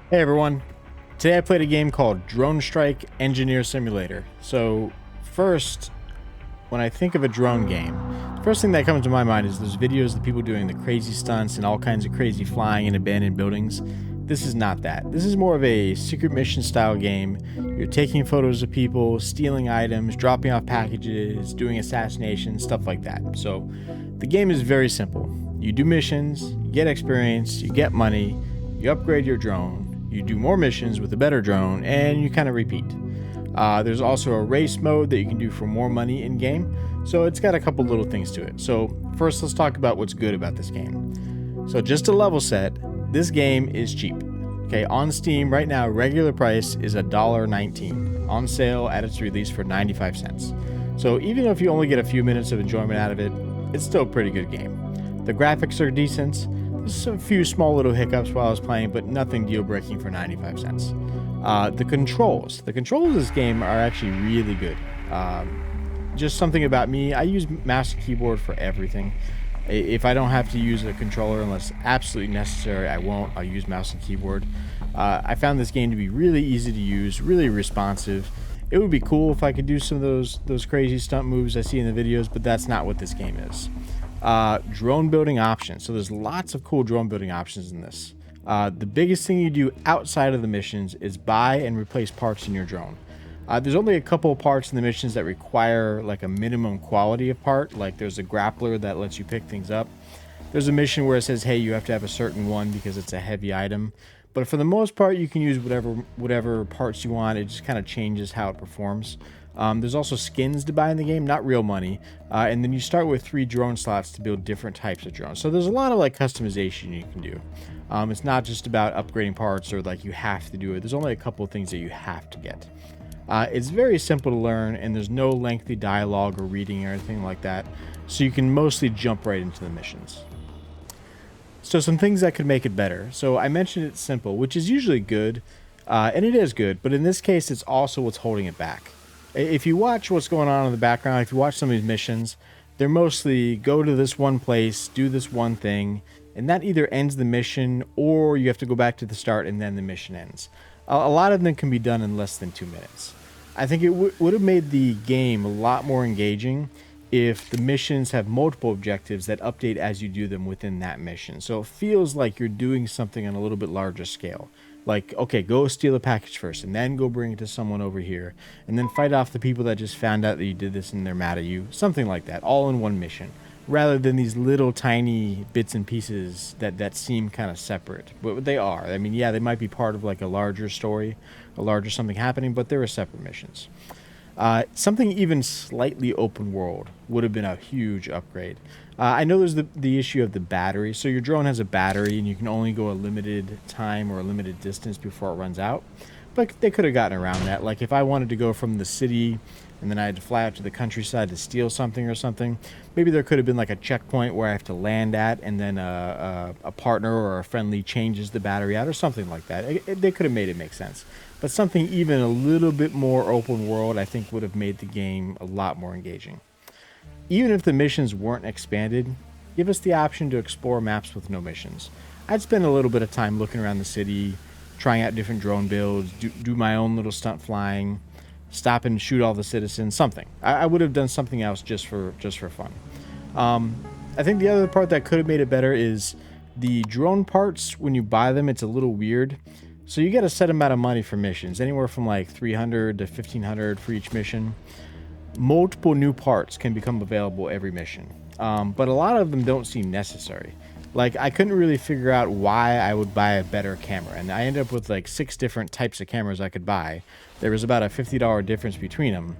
Hey everyone, today I played a game called Drone Strike Engineer Simulator. So first, when I think of a drone game, the first thing that comes to my mind is those videos of people doing the crazy stunts and all kinds of crazy flying in abandoned buildings. This is not that. This is more of a secret mission style game. You're taking photos of people, stealing items, dropping off packages, doing assassinations, stuff like that. So the game is very simple. You do missions, you get experience, you get money, you upgrade your drone, you do more missions with a better drone, and you kind of repeat. There's also a race mode that you can do for more money in game, so it's got a couple little things to it. So first, let's talk about what's good about this game. So just to level set, this game is cheap. Okay, on Steam right now, regular price is $1.19. On sale at its release for 95 cents. So even if you only get a few minutes of enjoyment out of it, it's still a pretty good game. The graphics are decent. There's a few small little hiccups while I was playing, but nothing deal-breaking for 95 cents. The controls of this game are actually really good. Just something about me, I use mouse and keyboard for everything. If I don't have to use a controller unless absolutely necessary, I won't. I'll use mouse and keyboard. I found this game to be really easy to use, really responsive. It would be cool if I could do some of those crazy stunt moves I see in the videos, but that's not what this game is. Drone building options. So there's lots of cool drone building options in this. The biggest thing you do outside of the missions is buy and replace parts in your drone. There's only a couple of parts in the missions that require like a minimum quality of part. Like there's a grappler that lets you pick things up. There's a mission where it says, hey, you have to have a certain one because it's a heavy item. But for the most part, you can use whatever parts you want. It just kind of changes how it performs. There's also skins to buy in the game, not real money. And then you start with 3 drone slots to build different types of drones. So there's a lot of like customization you can do. It's not just about upgrading parts or like you have to do it. There's only a couple of things that you have to get. It's very simple to learn, and there's no lengthy dialogue or reading or anything like that. So you can mostly jump right into the missions. So some things that could make it better. So I mentioned it's simple, which is usually good, and it is good, but in this case, it's also what's holding it back. If you watch what's going on in the background, if you watch some of these missions, they're mostly go to this one place, do this one thing, and that either ends the mission or you have to go back to the start and then the mission ends. A lot of them can be done in less than 2 minutes. I think it would have made the game a lot more engaging if the missions have multiple objectives that update as you do them within that mission. So it feels like you're doing something on a little bit larger scale. Like, okay, go steal a package first, and then go bring it to someone over here, and then fight off the people that just found out that you did this and they're mad at you. Something like that, all in one mission, rather than these little tiny bits and pieces that seem kind of separate. But they are. I mean, yeah, they might be part of like a larger story, a larger something happening, but they're separate missions. Something even slightly open world would have been a huge upgrade. I know there's the issue of the battery. So your drone has a battery and you can only go a limited time or a limited distance before it runs out. But they could have gotten around that. Like if I wanted to go from the city and then I had to fly out to the countryside to steal something or something, maybe there could have been like a checkpoint where I have to land at and then a partner or a friendly changes the battery out or something like that. They could have made it make sense. But something even a little bit more open world, I think, would have made the game a lot more engaging. Even if the missions weren't expanded, give us the option to explore maps with no missions. I'd spend a little bit of time looking around the city, trying out different drone builds, do my own little stunt flying, stop and shoot all the citizens, something. I would have done something else just for fun. I think the other part that could have made it better is the drone parts. When you buy them, it's a little weird. So you get a set amount of money for missions, anywhere from like 300 to 1500 for each mission. Multiple new parts can become available every mission, but a lot of them don't seem necessary. Like I couldn't really figure out why I would buy a better camera, and I ended up with like 6 different types of cameras I could buy. There was about a $50 difference between them,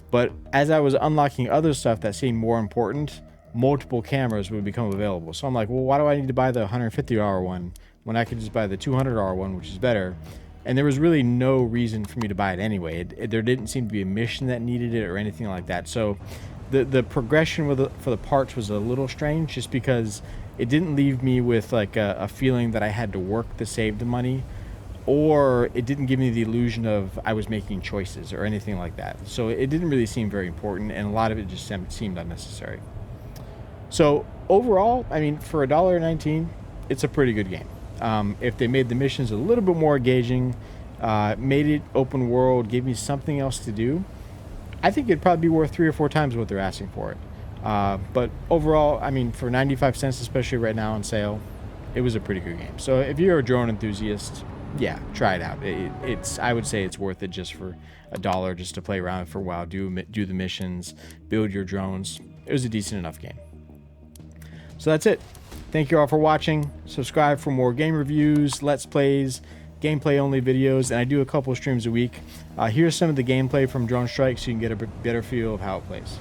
but as I was unlocking other stuff that seemed more important, multiple cameras would become available. So I'm like, well, why do I need to buy the $150 one when I could just buy the $200 one, which is better? And there was really no reason for me to buy it anyway. There didn't seem to be a mission that needed it or anything like that. So the progression for the parts was a little strange, just because it didn't leave me with like a feeling that I had to work to save the money, or it didn't give me the illusion of I was making choices or anything like that. So it didn't really seem very important, and a lot of it just seemed unnecessary. So overall, I mean, for $1.19, it's a pretty good game. If they made the missions a little bit more engaging, made it open world, gave me something else to do, I think it'd probably be worth 3 or 4 times what they're asking for it. But overall, I mean, for 95 cents, especially right now on sale, it was a pretty good game. So if you're a drone enthusiast, yeah, try it out. It's I would say it's worth it just for $1, just to play around for a while, do the missions, build your drones. It was a decent enough game. So that's it. Thank you all for watching. Subscribe for more game reviews, let's plays, gameplay only videos, and I do a couple streams a week. Here's some of the gameplay from Drone Strike so you can get a better feel of how it plays.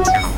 it.